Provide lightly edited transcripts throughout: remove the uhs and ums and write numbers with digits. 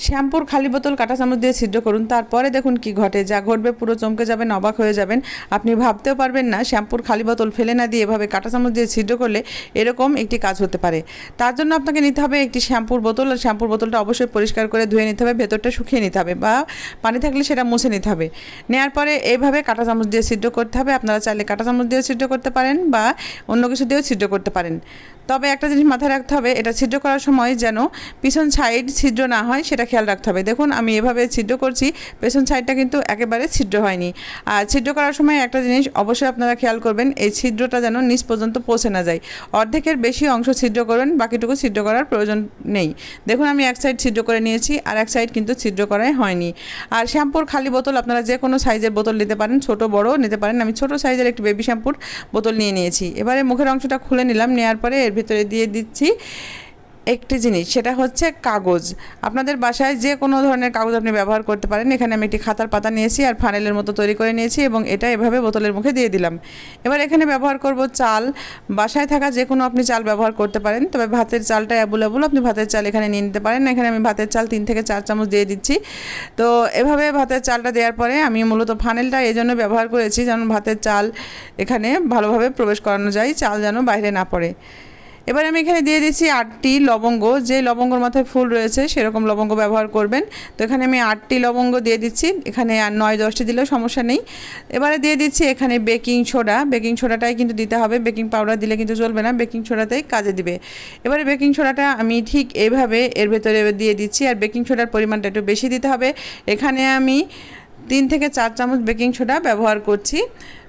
শ্যাম্পুর খালি বোতল কাঁটা চামচ দিয়ে ছিদ্র করুন, তারপরে দেখুন কি ঘটে। যা ঘটবে পুরো চমকে যাবেন, অবাক হয়ে যাবেন। আপনি ভাবতেও পারবেন না শ্যাম্পুর খালি বোতল ফেলে না দিয়ে এভাবে কাঁটা চামচ দিয়ে ছিদ্র করলে এরকম একটি কাজ হতে পারে। তার জন্য আপনাকে নিতে হবে একটি শ্যাম্পুর বোতল, আর শ্যাম্পুর বোতলটা অবশ্যই পরিষ্কার করে ধুয়ে নিতে হবে, ভেতরটা শুকিয়ে নিতে হবে বা পানি থাকলে সেটা মুছে নিতে হবে। নেওয়ার পরে এইভাবে কাঁটা চামচ দিয়ে ছিদ্র করতে হবে। আপনারা চাইলে কাঁটা চামচ দিয়েও ছিদ্র করতে পারেন বা অন্য কিছু দিয়েও ছিদ্র করতে পারেন। তবে একটা জিনিস মাথায় রাখতে হবে, এটা ছিদ্র করার সময় যেন পিছন সাইড ছিদ্র না হয় সেটা খেয়াল রাখতে হবে। দেখুন আমি এভাবে ছিদ্র করছি, পেছন সাইডটা কিন্তু একেবারে ছিদ্র হয়নি। আর ছিদ্র করার সময় একটা জিনিস অবশ্যই আপনারা খেয়াল করবেন, এই ছিদ্রটা যেন নিচ পর্যন্ত পৌঁছে না যায়। অর্ধেকের বেশি অংশ ছিদ্র করুন, বাকিটুকু ছিদ্র করার প্রয়োজন নেই। দেখুন আমি এক সাইড ছিদ্র করে নিয়েছি, আর এক সাইড কিন্তু ছিদ্র করাই হয়নি। আর শ্যাম্পুর খালি বোতল আপনারা যে কোনো সাইজের বোতল নিতে পারেন, ছোট বড় নিতে পারেন। আমি ছোট সাইজের একটি বেবি শ্যাম্পুর বোতল নিয়েছি। এবারে মুখের অংশটা খুলে নিলাম, নেওয়ার পরে এর ভিতরে দিয়ে দিচ্ছি একটি জিনিস, সেটা হচ্ছে কাগজ। আপনাদের বাসায় যে কোনো ধরনের কাগজ আপনি ব্যবহার করতে পারেন। এখানে আমি একটি খাতার পাতা নিয়েছি আর ফানেলের মতো তৈরি করে নিয়েছি এবং এটা এভাবে বোতলের মুখে দিয়ে দিলাম। এবার এখানে ব্যবহার করব চাল। বাসায় থাকা যে কোনো আপনি চাল ব্যবহার করতে পারেন, তবে ভাতের চালটা অ্যাভেলেবল, আপনি ভাতের চাল এখানে নিয়ে নিতে পারেন। এখানে আমি ভাতের চাল 3 থেকে 4 চামচ দিয়ে দিচ্ছি। তো এভাবে ভাতের চালটা দেওয়ার পরে আমি মূলত ফানেলটা এই জন্য ব্যবহার করেছি যেন ভাতের চাল এখানে ভালোভাবে প্রবেশ করানো যায়, চাল যেন বাইরে না পড়ে। এবার আমি এখানে দিয়ে দিচ্ছি 8টি লবঙ্গ। যে লবঙ্গর মাথায় ফুল রয়েছে সেরকম লবঙ্গ ব্যবহার করবেন। তো এখানে আমি 8টি লবঙ্গ দিয়ে দিচ্ছি, এখানে আর 9-10টি দিলেও সমস্যা নেই। এবারে দিয়ে দিচ্ছি এখানে বেকিং সোডা। বেকিং সোডাটাই কিন্তু দিতে হবে, বেকিং পাউডার দিলে কিন্তু চলবে না, বেকিং সোডাতেই কাজে দিবে। এবারে বেকিং সোডাটা আমি ঠিক এইভাবে এর ভেতরে দিয়ে দিচ্ছি, আর বেকিং সোডার পরিমাণটা একটু বেশি দিতে হবে। এখানে আমি 3 থেকে 4 চামচ বেকিং সোডা ব্যবহার করছি।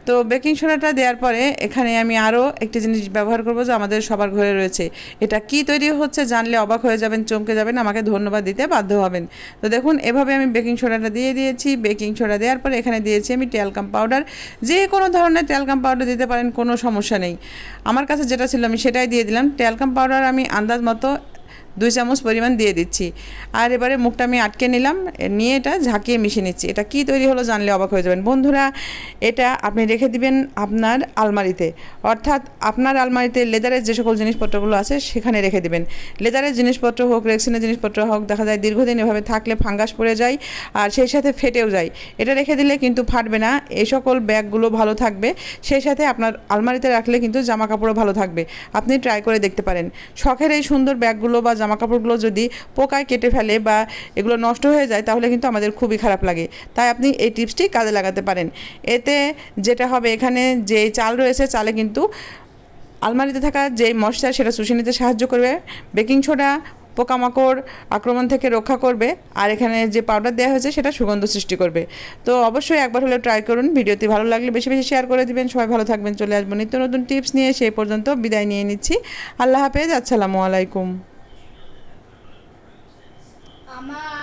তো বেকিং সোডাটা দেওয়ার পরে এখানে আমি আরও একটি জিনিস ব্যবহার করব যে আমাদের সবার ঘরে রয়েছে। এটা কি তৈরি হচ্ছে জানলে অবাক হয়ে যাবেন, চমকে যাবেন, আমাকে ধন্যবাদ দিতে বাধ্য হবেন। তো দেখুন এভাবে আমি বেকিং সোডাটা দিয়ে দিয়েছি। বেকিং সোডা দেওয়ার পরে এখানে দিয়েছি আমি ট্যালকাম পাউডার। যে কোনো ধরনের ট্যালকাম পাউডার দিতে পারেন, কোনো সমস্যা নেই। আমার কাছে যেটা ছিল আমি সেটাই দিয়ে দিলাম। ট্যালকাম পাউডার আমি আন্দাজ মতো 2 চামচ পরিমাণ দিয়ে দিচ্ছি। আর এবারে মুখটা আমি আটকে নিলাম, নিয়ে এটা ঝাঁকিয়ে মিশিয়ে নিচ্ছি। এটা কি তৈরি হলো জানলে অবাক হয়ে যাবেন বন্ধুরা। এটা আপনি রেখে দিবেন আপনার আলমারিতে, অর্থাৎ আপনার আলমারিতে লেদারের যে সকল জিনিসপত্রগুলো আছে সেখানে রেখে দিবেন। লেদারের জিনিসপত্র হোক, রেক্সিনের জিনিসপত্র হোক, দেখা যায় দীর্ঘদিন এভাবে থাকলে ফাঙ্গাস পড়ে যায় আর সেই সাথে ফেটেও যায়। এটা রেখে দিলে কিন্তু ফাটবে না, এই সকল ব্যাগগুলো ভালো থাকবে। সেই সাথে আপনার আলমারিতে রাখলে কিন্তু জামা কাপড়ও ভালো থাকবে। আপনি ট্রাই করে দেখতে পারেন। শখের এই সুন্দর ব্যাগগুলো বা জামা কাপড়গুলো যদি পোকায় কেটে ফেলে বা এগুলো নষ্ট হয়ে যায় তাহলে কিন্তু আমাদের খুবই খারাপ লাগে। তাই আপনি এই টিপসটি কাজে লাগাতে পারেন। এতে যেটা হবে, এখানে যে চাল রয়েছে চালে কিন্তু আলমারিতে থাকা যে মশলা সেটা শুষে নিতে সাহায্য করবে। বেকিং সোডা পোকামাকড় আক্রমণ থেকে রক্ষা করবে, আর এখানে যে পাউডার দেওয়া হয়েছে সেটা সুগন্ধ সৃষ্টি করবে। তো অবশ্যই একবার হলেও ট্রাই করুন। ভিডিওটি ভালো লাগলে বেশি বেশি শেয়ার করে দিবেন। সবাই ভালো থাকবেন। চলে আসবো নিত্য নতুন টিপস নিয়ে। সেই পর্যন্ত বিদায় নিয়ে নিচ্ছি। আল্লাহ হাফেজ, আসসালামু আলাইকুম।